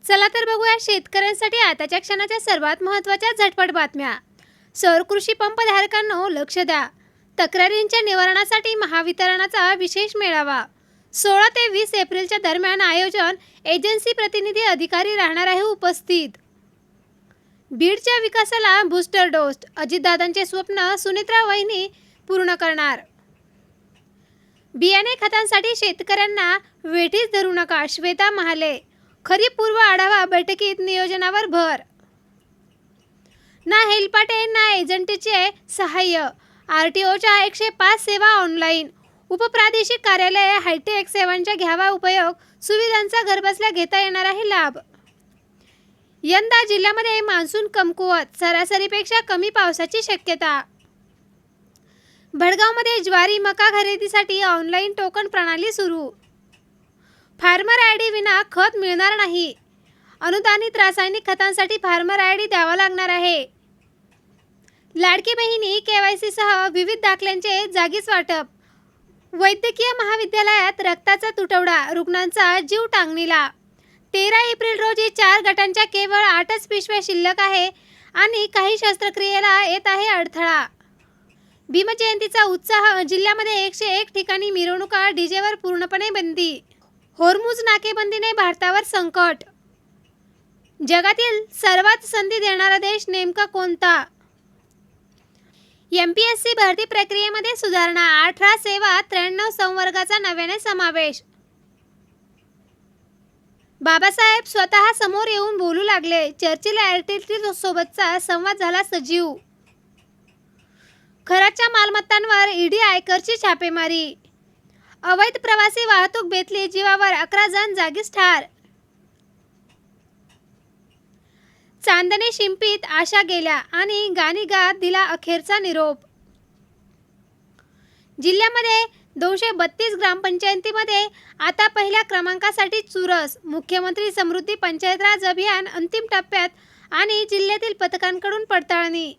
चला तर बघूया शेतकऱ्यांसाठी आताच्या क्षणाच्या सर्वात महत्त्वाच्या झटपट बातम्या. सौर कृषी पंप धारकांनो लक्ष द्या. तक्रारींच्या निवारणासाठी महावितरणाचा विशेष मेळावा 16 ते 20 एप्रिलच्या दरम्यान आयोजन. एजन्सी प्रतिनिधी अधिकारी राहणार आहे उपस्थित. बीडच्या विकासाला बूस्टर डोस. अजितदादांचे स्वप्न सुनेत्रा वहिनी पूर्ण करणार. बियाणे खतांसाठी शेतकऱ्यांना वेठीस धरू नका. श्वेता महाले. खरीप पूर्व आढावा बैठकीत नियोजनावर भर. ना हेलपाटे ना एजंटचे सहाय्य. RTOच्या 105 सेवा ऑनलाईन. उपप्रादेशिक कार्यालय हायटेक सेवांचा घ्यावा उपयोग. सुविधांचा घरबसल्या घेता येणार आहे लाभ. यंदा जिल्ह्यामध्ये मान्सून कमकुवत. सरासरीपेक्षा कमी पावसाची शक्यता. भडगावमध्ये ज्वारी मका खरेदीसाठी ऑनलाईन टोकन प्रणाली सुरू. फार्मर ID विना खत मिळणार नाही. अनुदानित रासायनिक खतांसाठी फार्मर ID द्यावा लागणार आहे. लाडकी बहिणी KYC सह विविध दाखल्यांचे जागीच वाटप. वैद्यकीय महाविद्यालयात रक्ताचा तुटवडा. रुग्णांचा जीव टांगणीला. 13 एप्रिल रोजी 4 गटांच्या केवळ 8च पिशव्या शिल्लक आहे आणि काही शस्त्रक्रियेला येत आहे अडथळा. भीमजयंतीचा उत्साह. जिल्ह्यामध्ये 101 ठिकाणी मिरवणुका. डीजेवर पूर्णपणे बंदी. होर्मुझ नाकेबंदीने भारतावर संकट. जगातील सर्वात संधी देणारा देश नेमका कोणता? MPSC भरती प्रक्रियेमध्ये सुधारणा. 18 सेवा 93 संवर्गाचा नव्याने समावेश. बाबासाहेब स्वतः समोर येऊन बोलू लागले. चर्चिल एअरटेल सोबतचा संवाद झाला सजीव. खराच्या मालमत्तांवर ED आयकरची छापेमारी. अवैध प्रवासी वाहतूक बेतली जीवावर. 11 जण जागीच ठार. चांदणे शिंपीत आशा गेल्या आणि गाणी गात दिला अखेरचा निरोप. जिल्ह्यामध्ये 232 ग्रामपंचायतीमध्ये आता पहिल्या क्रमांकासाठी चुरस. मुख्यमंत्री समृद्धी पंचायत राज अभियान अंतिम टप्प्यात आणि जिल्ह्यातील पथकांकडून पडताळणी.